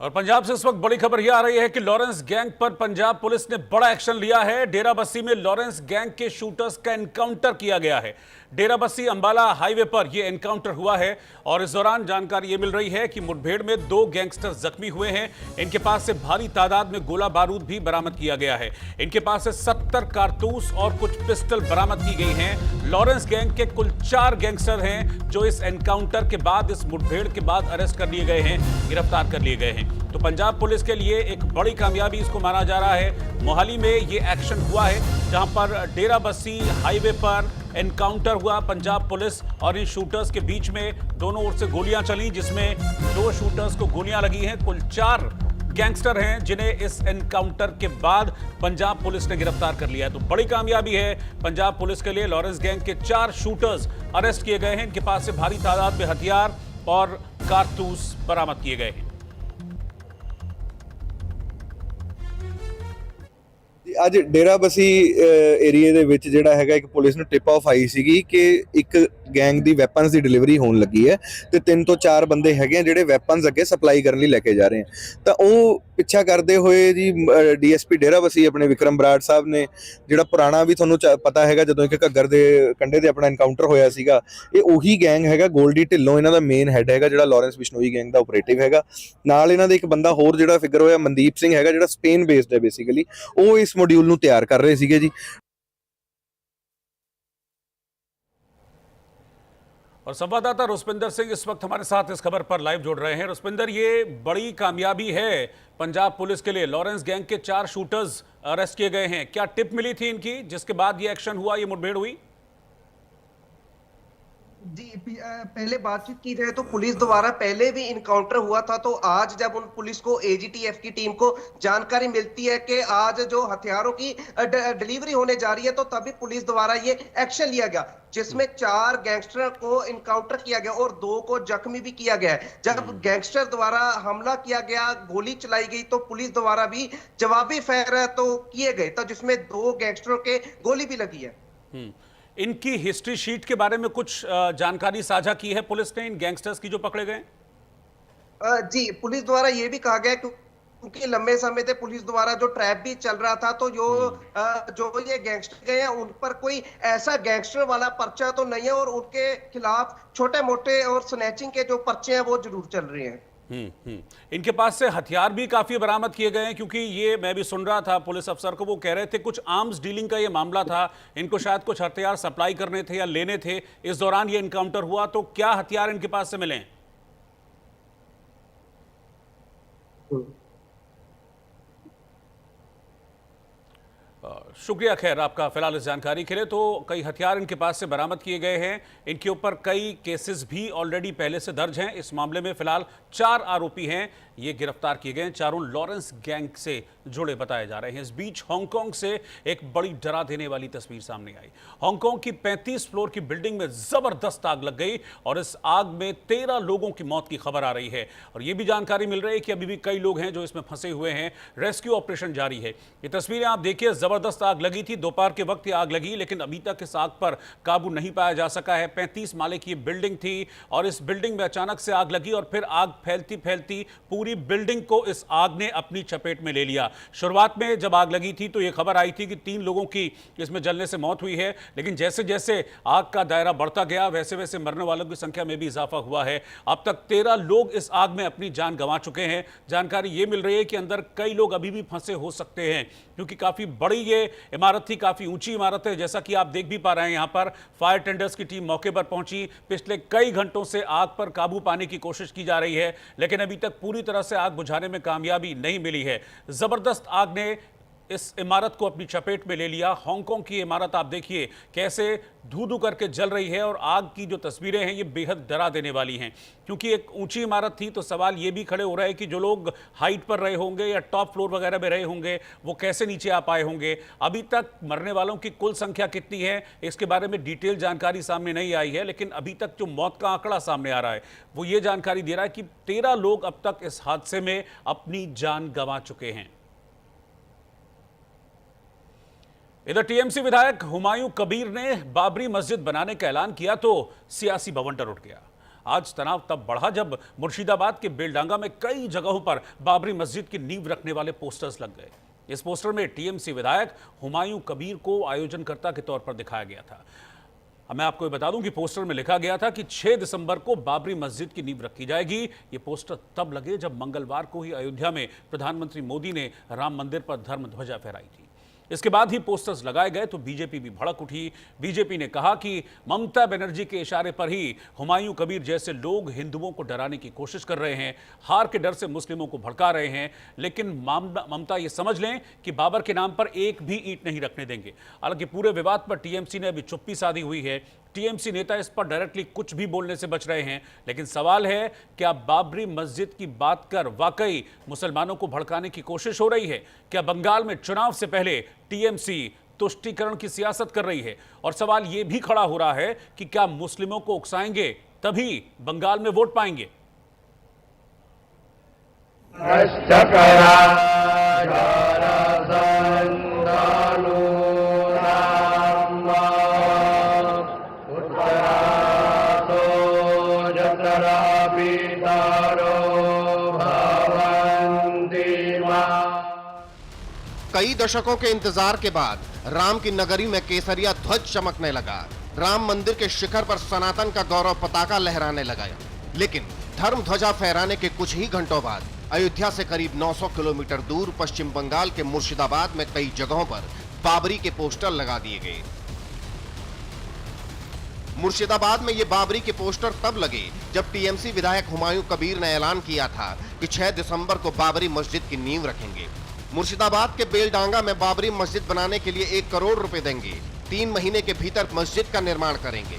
और पंजाब से इस वक्त बड़ी खबर यह आ रही है कि लॉरेंस गैंग पर पंजाब पुलिस ने बड़ा एक्शन लिया है। डेराबस्सी में लॉरेंस गैंग के शूटर्स का एनकाउंटर किया गया है। डेराबस्सी अंबाला हाईवे पर यह एनकाउंटर हुआ है और इस दौरान जानकारी यह मिल रही है कि मुठभेड़ में 2 गैंगस्टर जख्मी हुए हैं। इनके पास से भारी तादाद में गोला बारूद भी बरामद किया गया है। इनके पास से 70 कारतूस और कुछ पिस्टल बरामद की गई हैं। लॉरेंस गैंग के कुल 4 गैंगस्टर हैं जो इस एनकाउंटर के बाद, इस मुठभेड़ के बाद अरेस्ट कर लिए गए हैं, गिरफ्तार कर लिए गए हैं। तो पंजाब पुलिस के लिए एक बड़ी कामयाबी इसको माना जा रहा है। मोहाली में ये एक्शन हुआ है जहां पर डेराबस्सी हाईवे पर एनकाउंटर हुआ। पंजाब पुलिस और इन शूटर्स के बीच में दोनों ओर से गोलियां चली, जिसमें 2 शूटर्स को गोलियां लगी हैं। कुल 4 गैंगस्टर हैं जिन्हें इस एनकाउंटर के बाद पंजाब पुलिस ने गिरफ्तार कर लिया है। तो बड़ी कामयाबी है पंजाब पुलिस के लिए। लॉरेंस गैंग के 4 शूटर्स अरेस्ट किए गए हैं। इनके पास से भारी तादाद में हथियार और कारतूस बरामद किए गए हैं। ਅੱਜ ਡੇਰਾਬੱਸੀ ਏਰੀਏ ਦੇ ਵਿੱਚ ਜਿਹੜਾ ਹੈਗਾ ਇੱਕ ਪੁਲਿਸ ਨੂੰ ਟਿਪ ਆਫ ਆਈ ਸੀਗੀ ਕਿ ਇੱਕ ਗੈਂਗ ਦੀ ਵੈਪਨਸ ਦੀ ਡਿਲੀਵਰੀ ਹੋਣ ਲੱਗੀ ਹੈ ਤੇ 3 ਤੋਂ 4 ਬੰਦੇ ਹੈਗੇ ਜਿਹੜੇ ਵੈਪਨਸ ਅੱਗੇ ਸਪਲਾਈ ਕਰਨ ਲਈ ਲੈ ਕੇ ਜਾ ਰਹੇ ਆ। ਤਾਂ ਉਹ ਪਿੱਛਾ ਕਰਦੇ ਹੋਏ ਜੀ ਡੀਐਸਪੀ ਡੇਰਾਬੱਸੀ ਆਪਣੇ ਵਿਕਰਮ ਬਰਾੜ ਸਾਹਿਬ ਨੇ, ਜਿਹੜਾ ਪੁਰਾਣਾ ਵੀ ਤੁਹਾਨੂੰ ਪਤਾ ਹੈਗਾ ਜਦੋਂ ਇੱਕ ਘੱਗਰ ਦੇ ਕੰਢੇ ਤੇ ਆਪਣਾ ਐਨਕਾਊਂਟਰ ਹੋਇਆ ਸੀਗਾ, ਇਹ ਉਹੀ ਗੈਂਗ ਹੈਗਾ। ਗੋਲਡੀ ਢਿੱਲੋਂ ਇਹਨਾਂ ਦਾ ਮੇਨ ਹੈਡ ਹੈਗਾ, ਜਿਹੜਾ ਲਾਰੈਂਸ ਬਿਸ਼ਨੋਈ ਗੈਂਗ ਦਾ ਆਪਰੇਟਿਵ ਹੈਗਾ। ਨਾਲ ਇਹਨਾਂ ਦੇ ਇੱਕ ਬੰਦਾ ਹੋਰ ਜਿਹੜਾ ਫਿਗਰ ਹੋਇਆ ਮਨਦੀਪ ਸਿੰਘ ਹੈਗਾ, ਜਿਹੜਾ ਸਪੇਨ ਬੇਸਡ ਹੈ ਬੇਸਿਕਲੀ। ਉਹ ਇਸ ਮੋਡਿਊਲ ਨੂੰ ਤਿਆਰ ਕਰ ਰਹੇ ਸੀਗੇ ਜੀ। और संवाददाता रुस्पिंदर सिंह इस वक्त हमारे साथ इस खबर पर लाइव जुड़ रहे हैं। रुस्पिंदर, ये बड़ी कामयाबी है पंजाब पुलिस के लिए। लॉरेंस गैंग के 4 शूटर्स अरेस्ट किए गए हैं। क्या टिप मिली थी इनकी जिसके बाद ये एक्शन हुआ, ये मुठभेड़ हुई? जी, पहले बातचीत की जाए तो पुलिस द्वारा पहले भी इनकाउंटर हुआ था। तो आज जब उन पुलिस को एजीटीएफ की टीम को जानकारी मिलती है कि आज जो हथियारों की डिलीवरी होने जा रही है, तो तभी पुलिस द्वारा ये एक्शन लिया गया, जिसमें 4 गैंगस्टर को इनकाउंटर किया गया और 2 को जख्मी भी किया गया है। जब गैंगस्टर द्वारा हमला किया गया, गोली चलाई गई, तो पुलिस द्वारा भी जवाबी फायर तो किए गए, तो जिसमें 2 गैंगस्टरों के गोली भी लगी है। इनकी हिस्ट्री शीट के बारे में कुछ जानकारी साझा की है पुलिस ने, इन गैंगस्टर्स की जो पकड़े गए? जी, पुलिस द्वारा ये भी कहा गया क्योंकि लंबे समय से पुलिस द्वारा जो ट्रैप भी चल रहा था, तो जो ये गैंगस्टर गए हैं उन पर कोई ऐसा गैंगस्टर वाला पर्चा तो नहीं है, और उनके खिलाफ छोटे मोटे और स्नैचिंग के जो पर्चे हैं वो जरूर चल रहे हैं। इनके पास से हथियार भी काफी बरामद किए गए हैं, क्योंकि ये मैं भी सुन रहा था पुलिस अफसर को, वो कह रहे थे कुछ आर्म्स डीलिंग का ये मामला था। इनको शायद कुछ हथियार सप्लाई करने थे या लेने थे, इस दौरान ये एनकाउंटर हुआ। तो क्या हथियार इनके पास से मिले? शुक्रिया खैर आपका फिलहाल इस जानकारी के लिए। तो कई हथियार इनके पास से बरामद किए गए हैं। इनके ऊपर कई केसेस भी ऑलरेडी पहले से दर्ज हैं। इस मामले में फिलहाल 4 आरोपी हैं, ये गिरफ्तार किए गए हैं। चारों लॉरेंस गैंग से जुड़े बताए जा रहे हैं। इस बीच हांगकांग से एक बड़ी डरा देने वाली तस्वीर सामने आई। हांगकांग की 35 फ्लोर की बिल्डिंग में जबरदस्त आग लग गई और इस आग में 13 लोगों की मौत की खबर आ रही है। और यह भी जानकारी मिल रही है कि अभी भी कई लोग हैं जो इसमें फंसे हुए हैं। रेस्क्यू ऑपरेशन जारी है। ये तस्वीरें आप देखिए, जबरदस्त आग लगी थी, दोपहर के वक्त ये आग लगी, लेकिन अभी तक इस आग पर काबू नहीं पाया जा सका है। 35 माले की बिल्डिंग थी और इस बिल्डिंग में अचानक से आग लगी और फिर आग फैलती फैलती पूरी बिल्डिंग को इस आग ने अपनी चपेट में ले लिया। शुरुआत में जब आग लगी थी तो यह खबर आई थी कि 3 लोगों की इसमें जलने से मौत हुई है, लेकिन जैसे जैसे आग का दायरा बढ़ता गया वैसे वैसे मरने वालों की संख्या में भी इजाफा हुआ है। अब तक 13 लोग इस आग में अपनी जान गंवा चुके हैं। जानकारी यह मिल रही है कि अंदर कई लोग अभी भी फंसे हो सकते हैं, क्योंकि काफी बड़ी ये इमारत थी, काफी ऊंची इमारत है। जैसा कि आप देख भी पा रहे हैं, यहां पर फायर टेंडर्स की टीम मौके पर पहुंची। पिछले कई घंटों से आग पर काबू पाने की कोशिश की जा रही है, लेकिन अभी तक पूरी तरह से आग बुझाने में कामयाबी नहीं मिली है। जबरदस्त आग ने इस इमारत को अपनी चपेट में ले लिया। हांगकांग की इमारत आप देखिए कैसे धू-धू करके जल रही है और आग की जो तस्वीरें हैं ये बेहद डरा देने वाली हैं, क्योंकि एक ऊंची इमारत थी। तो सवाल ये भी खड़े हो रहा है कि जो लोग हाइट पर रहे होंगे या टॉप फ्लोर वगैरह में रहे होंगे वो कैसे नीचे आ पाए होंगे। अभी तक मरने वालों की कुल संख्या कितनी है इसके बारे में डिटेल जानकारी सामने नहीं आई है, लेकिन अभी तक जो मौत का आंकड़ा सामने आ रहा है वो ये जानकारी दे रहा है कि 13 लोग अब तक इस हादसे में अपनी जान गंवा चुके हैं। इधर टीएमसी विधायक हुमायूं कबीर ने बाबरी मस्जिद बनाने का ऐलान किया तो सियासी बवंडर उठ गया। आज तनाव तब बढ़ा जब मुर्शिदाबाद के बेलडांगा में कई जगहों पर बाबरी मस्जिद की नींव रखने वाले पोस्टर्स लग गए। इस पोस्टर में टीएमसी विधायक हुमायूं कबीर को आयोजनकर्ता के तौर पर दिखाया गया था। मैं आपको ये बता दूं कि पोस्टर में लिखा गया था कि 6 दिसंबर को बाबरी मस्जिद की नींव रखी जाएगी। ये पोस्टर तब लगे जब मंगलवार को ही अयोध्या में प्रधानमंत्री मोदी ने राम मंदिर पर धर्म ध्वजा फहराई थी। इसके बाद ही पोस्टर्स लगाए गए तो बीजेपी भी भड़क उठी। बीजेपी ने कहा कि ममता बनर्जी के इशारे पर ही हुमायूं कबीर जैसे लोग हिंदुओं को डराने की कोशिश कर रहे हैं, हार के डर से मुस्लिमों को भड़का रहे हैं। लेकिन ममता ये समझ लें कि बाबर के नाम पर एक भी ईंट नहीं रखने देंगे। हालांकि पूरे विवाद पर टीएमसी ने अभी चुप्पी साधी हुई है। टीएमसी नेता इस पर डायरेक्टली कुछ भी बोलने से बच रहे हैं। लेकिन सवाल है, क्या बाबरी मस्जिद की बात कर वाकई मुसलमानों को भड़काने की कोशिश हो रही है? क्या बंगाल में चुनाव से पहले टीएमसी तुष्टीकरण की सियासत कर रही है? और सवाल यह भी खड़ा हो रहा है कि क्या मुस्लिमों को उकसाएंगे तभी बंगाल में वोट पाएंगे? कई दशकों के इंतजार के बाद राम की नगरी में केसरिया ध्वज चमकने लगा। राम मंदिर के शिखर पर सनातन का गौरव पताका लहराने लगा। लेकिन धर्म ध्वजा फहराने के कुछ ही घंटों बाद अयोध्या से करीब 900 किलोमीटर दूर पश्चिम बंगाल के मुर्शिदाबाद में कई जगहों पर बाबरी के पोस्टर लगा दिए गए। मुर्शिदाबाद में ये बाबरी के पोस्टर तब लगे जब टीएमसी विधायक हुमायूं कबीर ने ऐलान किया था कि 6 दिसंबर को बाबरी मस्जिद की नींव रखेंगे। मुर्शिदाबाद के बेलडांगा में बाबरी मस्जिद बनाने के लिए 1 करोड़ रुपए देंगे। 3 महीने के भीतर मस्जिद का निर्माण करेंगे।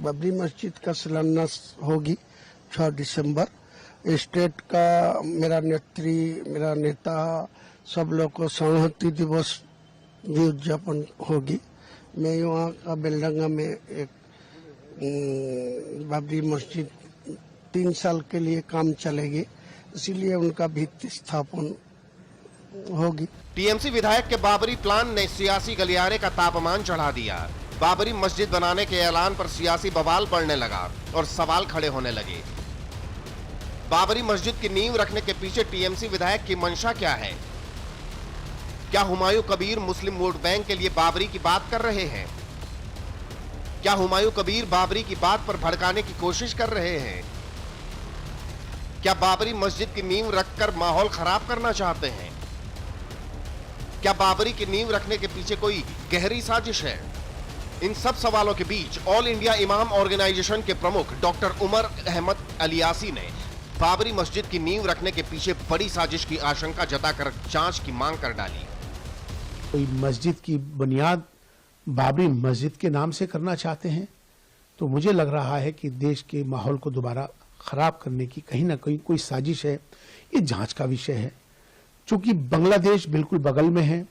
बाबरी मस्जिद का शिलान्यास होगी 6 दिसंबर। स्टेट का मेरा नेता सब लोग को संहति दिवस भी उद्यापन होगी। मैं वहाँ का बेलडांगा में एक बाबरी मस्जिद 3 साल के लिए काम चलेगी, इसीलिए उनका भित्ति स्थापन होगी। टीएमसी विधायक के बाबरी प्लान ने सियासी गलियारे का तापमान चढ़ा दिया। बाबरी मस्जिद बनाने के ऐलान पर सियासी बवाल बढ़ने लगा और सवाल खड़े होने लगे। बाबरी मस्जिद की नींव रखने के पीछे टीएमसी विधायक की मंशा क्या है? क्या हुमायूं कबीर मुस्लिम वोट बैंक के लिए बाबरी की बात कर रहे हैं? क्या हुमायूं कबीर बाबरी की बात पर भड़काने की कोशिश कर रहे हैं? क्या बाबरी मस्जिद की नींव रखकर माहौल खराब करना चाहते हैं? क्या बाबरी की नींव रखने के पीछे कोई गहरी साजिश है? इन सब सवालों के बीच ऑल इंडिया इमाम ऑर्गेनाइजेशन के प्रमुख डॉक्टर उमर अहमद अलियासी ने बाबरी मस्जिद की नींव रखने के पीछे बड़ी साजिश की आशंका जताकर जांच की मांग कर डाली। कोई मस्जिद की बुनियाद बाबरी मस्जिद के नाम से करना चाहते हैं तो मुझे लग रहा है कि देश के माहौल को दोबारा खराब करने की कहीं ना कहीं कोई साजिश है। ये जांच का विषय है। चूंकि बांग्लादेश बिल्कुल बगल में है,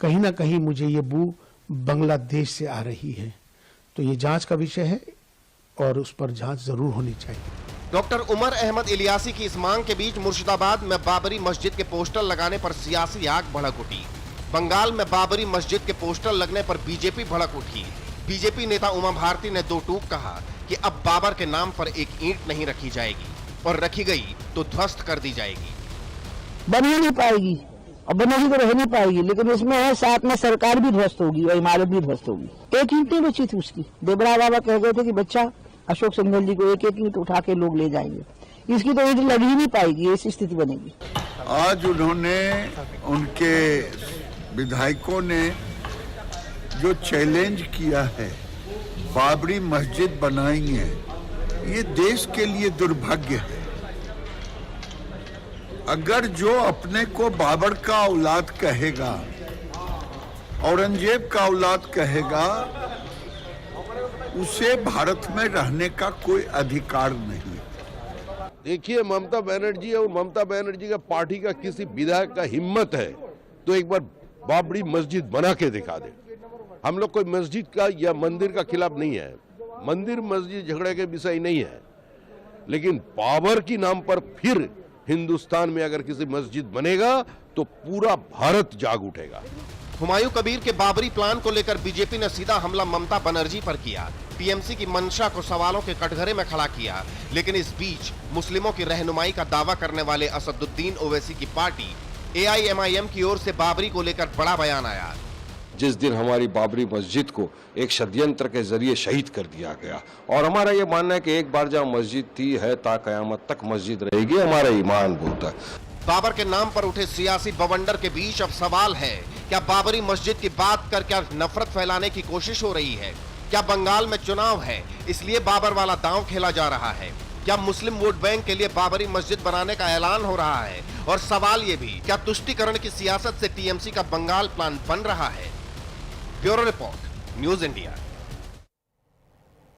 कहीं ना कहीं मुझे ये बू बांग्लादेश से आ रही है, तो ये जांच का विषय है और उस पर जांच जरूर होनी चाहिए। डॉक्टर उमर अहमद इलियासी की इस मांग के बीच मुर्शिदाबाद में बाबरी मस्जिद के पोस्टर लगाने पर सियासी आग भड़क उठी। बंगाल में बाबरी मस्जिद के पोस्टर लगने पर बीजेपी भड़क उठी। बीजेपी नेता उमा भारती ने 2 टूक कहा कि अब बाबर के नाम पर एक ईंट नहीं रखी जाएगी और रखी गई तो ध्वस्त कर दी जाएगी। बन ही नहीं पाएगी और बनेगी तो रह नहीं पाएगी, लेकिन इसमें है साथ में सरकार भी ध्वस्त होगी और इमारत भी ध्वस्त होगी। एक ईंट नहीं बची थी उसकी। देवरा बाबा कह गए थे कि बच्चा अशोक सिंघल जी को एक ईंट उठा के लोग ले जाएंगे। इसकी तो ईंट लग ही नहीं पाएगी, ऐसी स्थिति बनेगी। आज उन्होंने, उनके विधायकों ने जो चैलेंज किया है बाबरी मस्जिद बनाएंगे, ये देश के लिए दुर्भाग्य है। अगर जो अपने को बाबर का औलाद कहेगा, औरंगजेब का औलाद कहेगा, उसे भारत में रहने का कोई अधिकार नहीं। देखिए, ममता बनर्जी और ममता बनर्जी का पार्टी का किसी विधायक का हिम्मत है तो एक बार बाबरी मस्जिद बना के दिखा दे। हम लोग कोई मस्जिद का या मंदिर का खिलाफ नहीं है, मंदिर मस्जिद झगड़े के विषय नहीं है, लेकिन बाबर की नाम पर फिर हिंदुस्तान में अगर किसी मस्जिद बनेगा तो पूरा भारत जाग उठेगा। हुमायूं कबीर के बाबरी प्लान को लेकर बीजेपी ने सीधा हमला ममता बनर्जी पर किया। टीएमसी की मंशा को सवालों के कटघरे में खड़ा किया। लेकिन इस बीच मुस्लिमों की रहनुमाई का दावा करने वाले असदुद्दीन ओवैसी की पार्टी AIMIM की ओर से बाबरी को लेकर बड़ा बयान आया। जिस दिन हमारी बाबरी मस्जिद को एक षड्यंत्र के जरिए शहीद कर दिया गया, और हमारा ये मानना है कि एक बार जहाँ मस्जिद थी है ता कयामत तक मस्जिद रहेगी, हमारा ईमान बोलता है। बाबर के नाम पर उठे सियासी बवंडर के बीच अब सवाल है, क्या बाबरी मस्जिद की बात कर क्या नफरत फैलाने की कोशिश हो रही है? क्या बंगाल में चुनाव है इसलिए बाबर वाला दांव खेला जा रहा है? क्या मुस्लिम वोट बैंक के लिए बाबरी मस्जिद बनाने का ऐलान हो रहा है? और सवाल ये भी, क्या तुष्टीकरण की सियासत से टीएमसी का बंगाल प्लान बन रहा है? Bureau report, news India.